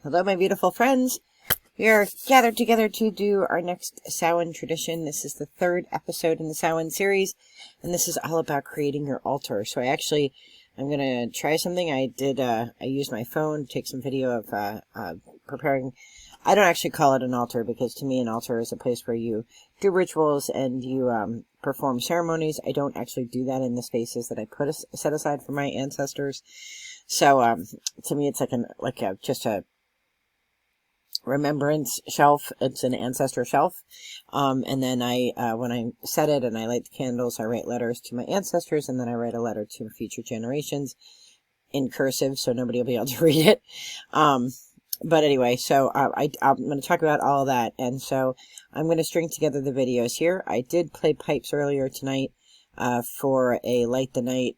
Hello, my beautiful friends. We are gathered together to do our next Samhain tradition. This is the third episode in the Samhain series, and this is all about creating your altar. So I'm going to try something. I used my phone to take some video of preparing. I don't actually call it an altar because to me an altar is a place where you do rituals and you perform ceremonies. I don't actually do that in the spaces that I set aside for my ancestors. So to me it's just a remembrance shelf. It's an ancestor shelf. And then when I set it and I light the candles, I write letters to my ancestors, and then I write a letter to future generations in cursive so nobody will be able to read it. But anyway, so I'm going to talk about all of that. And so I'm going to string together the videos here. I did play pipes earlier tonight for a Light the Night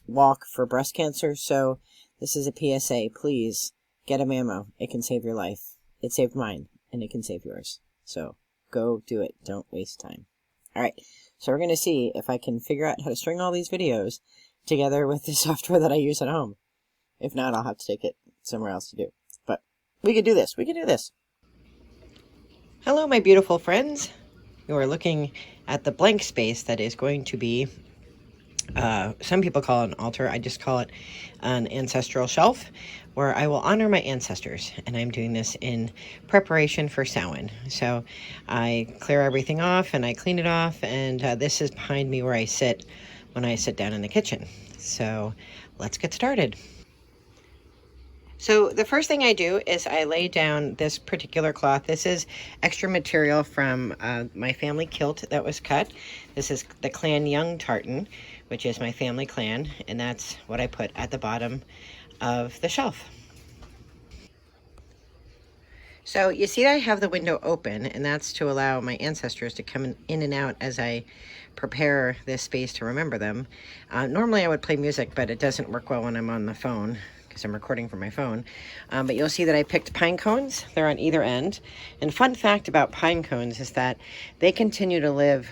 walk for breast cancer. So this is a PSA. Please get a mammo. It can save your life. It saved mine, and it can save yours. So go do it. Don't waste time. All right. So we're going to see if I can figure out how to string all these videos together with the software that I use at home. If not, I'll have to take it somewhere else to do. But we can do this. We can do this. Hello, my beautiful friends. You are looking at the blank space that is going to be, some people call it an altar. I just call it an ancestral shelf where I will honor my ancestors. And I'm doing this in preparation for Samhain. So I clear everything off and I clean it off. And this is behind me where I sit when I sit down in the kitchen. So let's get started. So the first thing I do is I lay down this particular cloth. This is extra material from my family kilt that was cut. This is the clan Young Tartan, which is my family clan, and that's what I put at the bottom of the shelf. So you see I have the window open, and that's to allow my ancestors to come in and out as I prepare this space to remember them. Normally I would play music, but it doesn't work well when I'm on the phone, I'm recording from my phone. But you'll see that I picked pine cones. They're on either end. And fun fact about pine cones is that they continue to live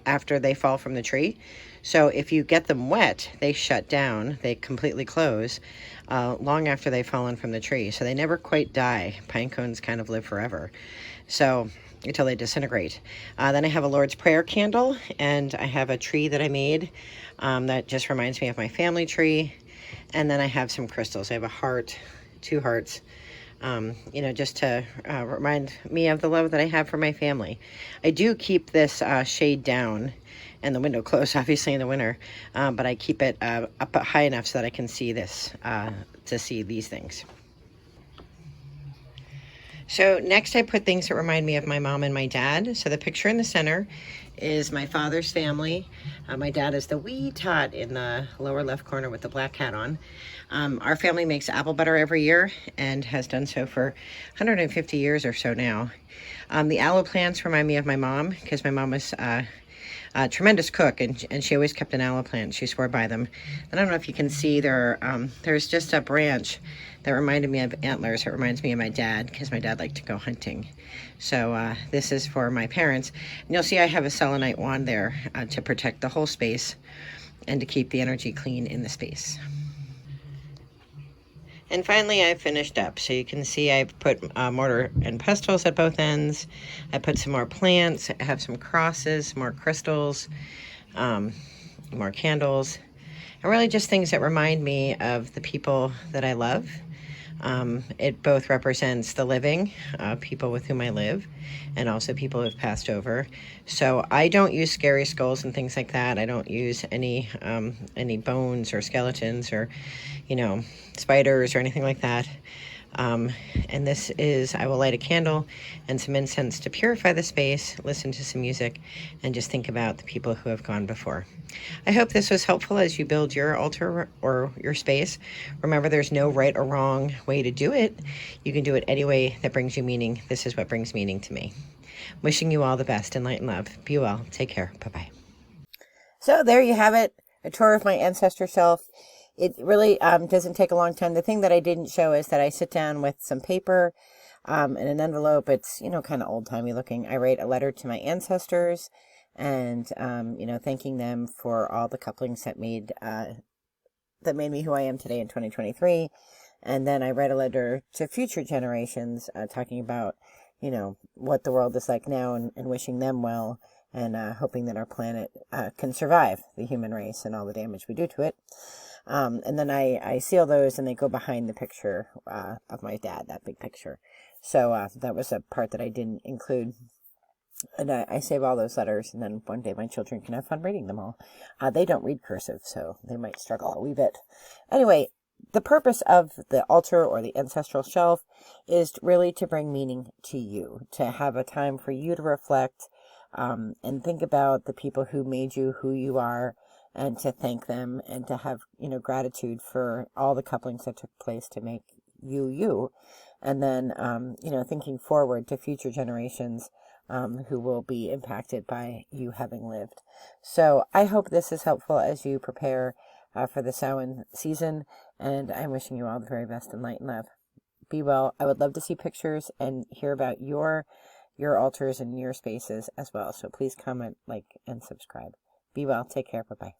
after they fall from the tree. So if you get them wet, they shut down. They completely close long after they've fallen from the tree. So they never quite die. Pine cones kind of live forever. So until they disintegrate. Then I have a Lord's Prayer candle, and I have a tree that I made that just reminds me of my family tree. And then I have some crystals. I have a heart, 2 hearts, just to remind me of the love that I have for my family. I do keep this shade down and the window closed, obviously, in the winter, but I keep it up high enough so that I can see this, to see these things. So next I put things that remind me of my mom and my dad. So the picture in the center is my father's family. My dad is the wee tot in the lower left corner with the black hat on. Our family makes apple butter every year and has done so for 150 years or so now. The aloe plants remind me of my mom because my mom was a tremendous cook, and she always kept an aloe plant. She swore by them. I don't know if you can see there's just a branch that reminded me of antlers. It reminds me of my dad because my dad liked to go hunting. So this is for my parents. And you'll see I have a selenite wand there to protect the whole space and to keep the energy clean in the space. And finally, I finished up. So you can see I've put mortar and pestles at both ends. I put some more plants. I have some crosses, more crystals, more candles, and really just things that remind me of the people that I love. It both represents the living, people with whom I live, and also people who have passed over. So I don't use scary skulls and things like that. I don't use any bones or skeletons or, spiders or anything like that. And this is, I will light a candle and some incense to purify the space, listen to some music, and just think about the people who have gone before. I hope this was helpful as you build your altar or your space. Remember, there's no right or wrong way to do it. You can do it any way that brings you meaning. This is what brings meaning to me. Wishing you all the best in light and love. Be well. Take care. Bye-bye. So there you have it. A tour of my ancestor shelf. It really doesn't take a long time. The thing that I didn't show is that I sit down with some paper and an envelope. It's, kind of old-timey looking. I write a letter to my ancestors and, thanking them for all the couplings that made me who I am today in 2023. And then I write a letter to future generations, talking about, what the world is like now, and wishing them well, and hoping that our planet can survive the human race and all the damage we do to it. And then I seal those, and they go behind the picture of my dad, that big picture. So that was a part that I didn't include. And I save all those letters, and then one day my children can have fun reading them all. They don't read cursive, so they might struggle a wee bit. Anyway, the purpose of the altar or the ancestral shelf is really to bring meaning to you, to have a time for you to reflect and think about the people who made you who you are, and to thank them, and to have, gratitude for all the couplings that took place to make you, you. And then, thinking forward to future generations who will be impacted by you having lived. So I hope this is helpful as you prepare for the Samhain season, and I'm wishing you all the very best in light and love. Be well. I would love to see pictures and hear about your altars and your spaces as well. So please comment, like, and subscribe. Be well. Take care. Bye-bye.